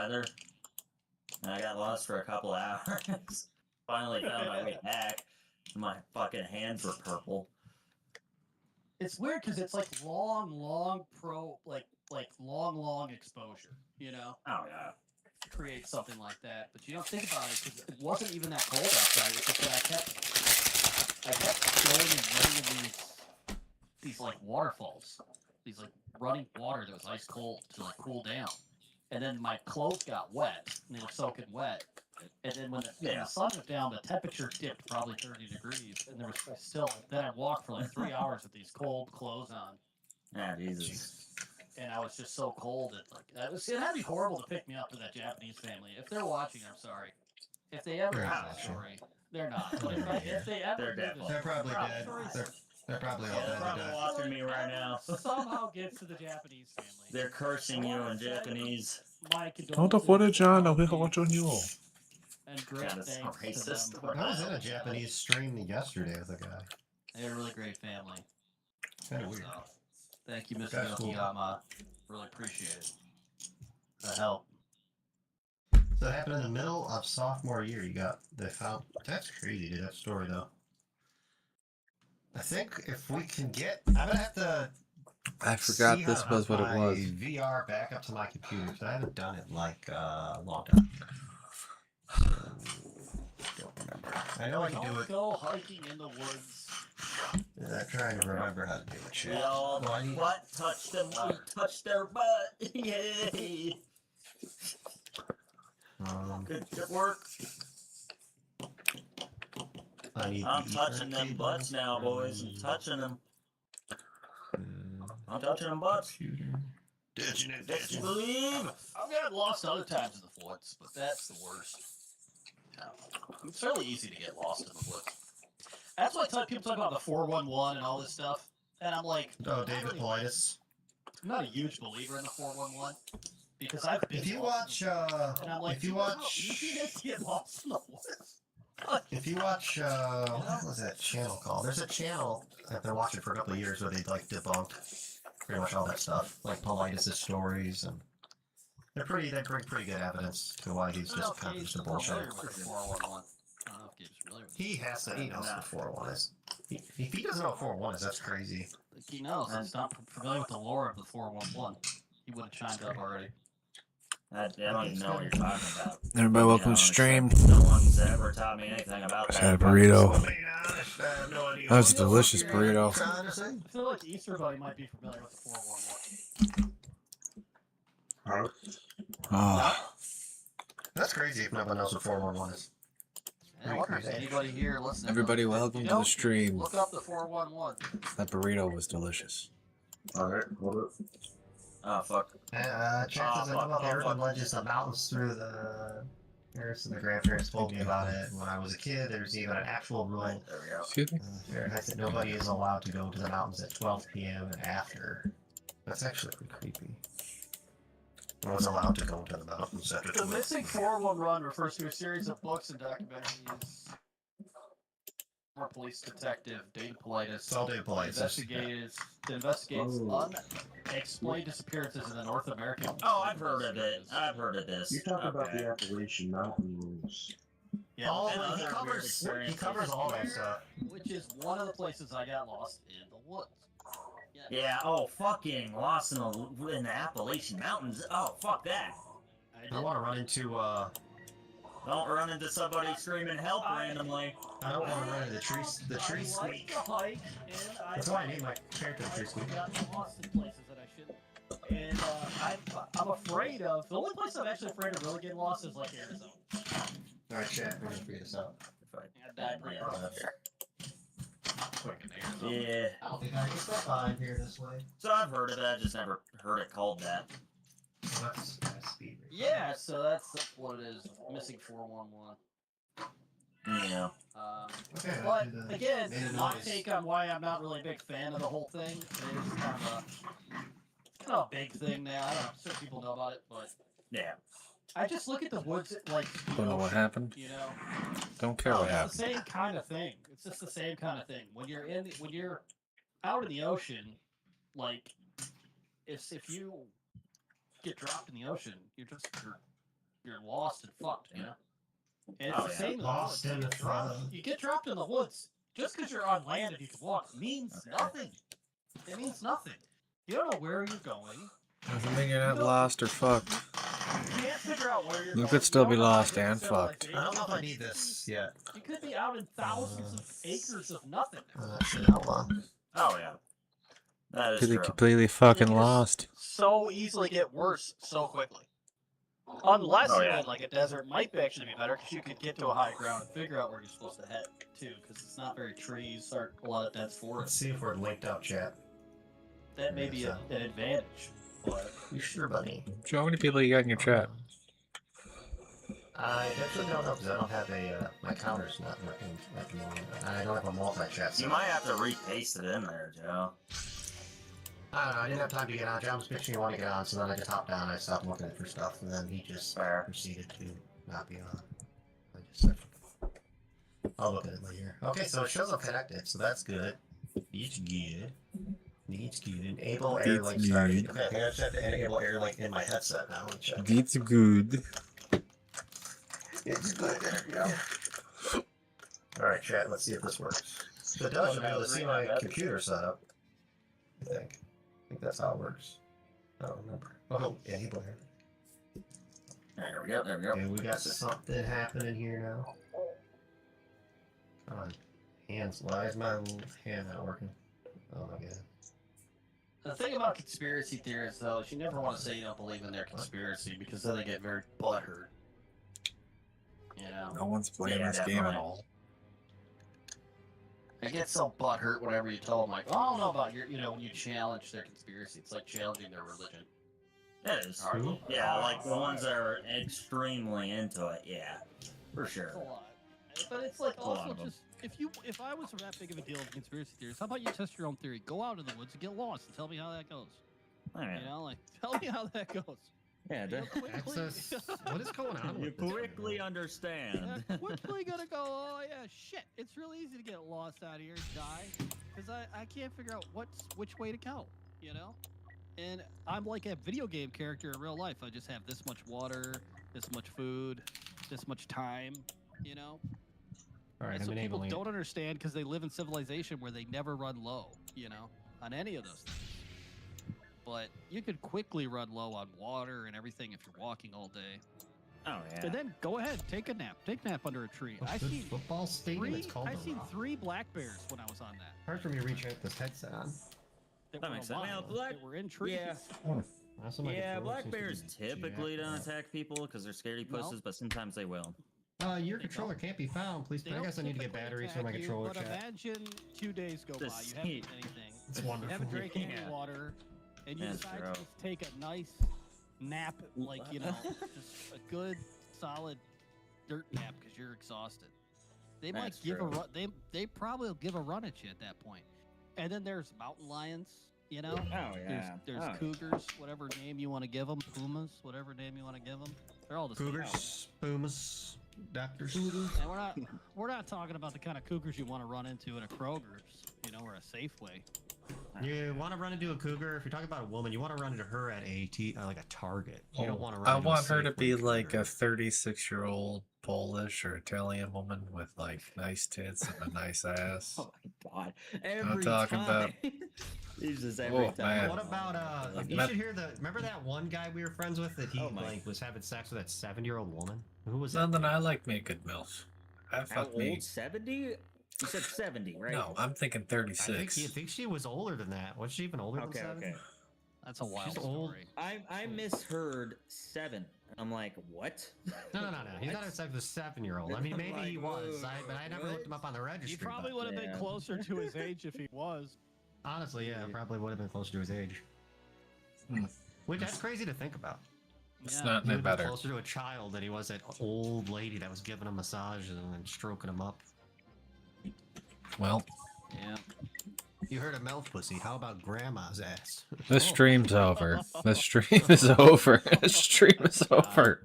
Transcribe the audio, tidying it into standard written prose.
weather. And I got lost for a couple hours. Finally found my way back. My fucking hands were purple. It's weird because it's like long exposure, you know? Oh, yeah. To create something like that. But you don't think about it because it wasn't even that cold outside. It's just that I kept going and running in these like waterfalls. These like running water that was ice cold to like cool down. And then my clothes got wet and they were soaking wet. And then when the sun went down, the temperature dipped probably 30 degrees, and there was still. Then I walked for like 3 hours with these cold clothes on. Ah, Jesus. And I was just so cold that it had to be horrible to pick me up for that Japanese family. If they're watching, I'm sorry. If they ever hear the story, they're not. But if they ever hear the story, they're probably dead. They're probably all dead. They're probably watching me right now. Somehow gets to the Japanese family. They're cursing you in Japanese. Don't the footage on? I'll watch on you. And great thanks to them. I was in a Japanese stream yesterday with a guy. They're a really great family. Kind of weird. So, thank you, Mr. Yokiyama. Really appreciate it. The help. So it happened in the middle of sophomore year. They found. That's crazy, dude. That story though. I think if we can get, I'm gonna have to. I forgot this was what it was. VR back up to my computer because I haven't done it in like a long time. Don't remember. I know I can do it. Go hiking in the woods. I'm trying to remember how to do it. Shit. Well, what touched them? Touched their butt. Yay! Good work. I'm touching them butts now, boys. I'm touching them. I'm touching them butts. Ditching it, Don't you believe? I've gotten lost other times in the woods, but that's the worst. It's really easy to get lost in the woods. That's why people talk about the 411 and all this stuff, and I'm like, oh, David Politis. I'm not a huge believer in the 411 because I've been. If you watch, and I'm like, if you watch, easy it is to get lost in the woods. If you watch, what was that channel called? There's a channel I've been watching for a couple of years where they like debunk pretty much all that stuff, like Politis' stories, and they bring pretty good evidence to why he's just kind of just a bullshit. He has to. He knows what 401 is. If he doesn't know what 401 is, that's crazy. He knows. He's not familiar with the lore of the 411. He would have chimed up already. I don't even know what you're talking about. Everybody, welcome to stream. No one's ever taught me anything about that. I had a burrito. That was a delicious burrito. I feel like the Easter Bunny might be familiar with the 411. Oh. That's crazy if nobody knows what 411 is. I wonder if anybody here listening. Everybody, welcome to the stream. Look up the 411. That burrito was delicious. Alright, hold it. Oh, fuck. Chances I know about the urban legends, the mountains through the parents and the grandparents told me about it. When I was a kid, there's even an actual rule. There we go. Excuse me? Fahrenheit that nobody is allowed to go to the mountains at 12 p.m. and after. That's actually pretty creepy. I was allowed to go to the mountains after The 12. Missing 411 Run refers to a series of books and documentaries. Former police detective David Politis. It's all David Politis. Investigates unexplained disappearances in the North American. Oh, I've heard of it. I've heard of this. You talk about the Appalachian Mountains. Yeah, He covers all that stuff. which is one of the places I got lost in the woods. Yeah, oh, fucking lost in the Appalachian Mountains. Oh, fuck that. I want to run into, Don't run into somebody screaming help randomly. I don't want to run into the tree squeak. That's why I named my character the tree squeak. I got lost in places that I shouldn't. And I'm afraid of, the only place I'm actually afraid of really getting lost is like Arizona. Alright, chat, we're going to figure this out. I died pretty hard there. Yeah. I don't think I can step by here this way. So I've heard of it, I just never heard it called that. Well, that's speed. Yeah, so that's what it is. Missing 411. Yeah. Okay, But again, made a my noise. take on why I'm not really a big fan of the whole thing is kind of a big thing now. I don't know, certain people know about it, but Yeah. I just look at the woods like Don't know what happened. you know. Don't care what It's happened. the same kind of thing. It's just the same kind of thing. When you're out in the ocean, like if you get dropped in the ocean, you're you're lost and fucked, you know? And it's Oh, the yeah. same in the Lost woods. in You the get dropped- fun. You get dropped in the woods. Just because you're on land and you can walk means nothing. It means nothing. You don't know where you're going. Doesn't mean you're not lost or fucked. You can't figure out where you're You going. could still don't be know how to lost get to and fucked. I don't know if I civilization. need this yet. You could be out in thousands of acres of nothing. Hold on. Oh yeah, that is Could be true. completely fucking just- lost. So easily get worse so quickly. Unless Oh, you're yeah. in like a desert, might be actually be better because you could get to a high ground and figure out where you're supposed to head too. Because it's not very trees or a lot of dense Let's forest. see if we're linked up, chat. That may be an advantage. But You sure, buddy? Joe, how many people you got in your chat? I actually don't know because I don't have a my counter's not working at the moment. I don't have a multi-chat. You might have to repaste it in there, Joe. I don't know. I didn't have time to get on. John was pitching me want to get on, so then I just hopped down. I stopped looking for stuff, and then he just Fair. proceeded to not be on. I just said, I'll look at it later. Okay, so it shows I'm connected, so that's good. It's good. It's good. Enable air link started. Okay, I think I just have to enable air link in my headset now. Let me check. It's good. It's good. There we go. Alright, chat, let's see if this works. So it does, you'll be able to see my computer setup. I think that's how it works. I don't remember. Oh, enable air. There we go. There we go. Okay, we got something happening here now. Come on. Hands. Why is my hand not working? Oh my god. the thing about conspiracy theorists, though, is you never want to say you don't believe in their conspiracy because then they get very butthurt. You know? No one's playing Yeah, this game at definitely. all. They get so butthurt whenever you tell them, like, oh, I don't know about your, you know, when you challenge their conspiracy. It's like challenging their religion. It is. Who? Yeah, like the ones that are extremely into it. Yeah, for It's sure. a lot. But it's like A lot also of 'em. just if I was that big of a deal with conspiracy theories, how about you test your own theory? Go out in the woods and get lost and tell me how that goes. All right. You know, like tell me how that goes. Yeah, You know, quickly, Access. What is going on you with this? quickly understand. quickly gonna go. Oh yeah, shit! It's really easy to get lost out here and die because I can't figure out which way to go. You know, and I'm like a video game character in real life. I just have this much water, this much food, this much time. You know. Alright, And I'm so people enabling it. don't understand because they live in civilization where they never run low, you know, on any of those things. But you could quickly run low on water and everything if you're walking all day. Oh yeah. And then go ahead, take a nap. Take a nap under a tree. What's I this seen football stadium? It's called I the seen Rock. 3 black bears when I was on that. Hard for me to reach out this headset on. That That were makes sense. alive, Yeah, black- that were in trees. yeah. Also, my Yeah, controller black seems to be bears typically jacked don't up. attack people because they're scaredy No. pusses, but sometimes they will. Your They controller don't. can't be found. Please, They I don't guess I need to get typically batteries for my attack you, controller. But Chat. imagine 2 days go by, you haven't see- done anything. It's You wonderful. haven't drank any Yeah. water, and you That's decide true. to just take a nice nap, like, you know, just a good, solid dirt nap because you're exhausted. They might That's give true. a run. They probably will give a run at you at that point. And then there's mountain lions, you know. Oh There's cougars, whatever name you want to give them, pumas, whatever name you want to give them. They're all the same. Cougars, pumas, doctors. And we're not talking about the kind of cougars you want to run into in a Kroger's, you know, or a Safeway. You want to run into a cougar? If you're talking about a woman, you want to run into her at like a Target. You don't want to run I into a want her to Safeway be like cougar. a 36-year-old Polish or Italian woman with like nice tits and a nice ass. Oh my god! Every talking time. He's just every Oh, time. man. What about Like, you Met- should hear the. Remember that one guy we were friends with that he Oh, my. like was having sex with that 7-year-old woman? Who was that? Something I like me a good MILF. I How fuck me. old? 70? You said 70, right? No, I'm thinking I 36. think she was older than that. Was she even older Okay, than 7? okay. That's a wild She's old. story. I misheard 7. I'm like, what? No. He's not having sex with a 7-year-old. I mean, maybe Like, he was, whoa, but I never what? looked him up on the registry. He probably but would have been Yeah. closer to his age if he was. honestly, yeah, probably would have been closer to his age. Hmm. Which that's crazy to think about. It's Yeah. not He any would have been better. closer to a child than he was that old lady that was giving him massages and stroking him up. Well, Yeah. You heard of mouth pussy. How about grandma's ass? this stream's over. The stream is over. The stream is over.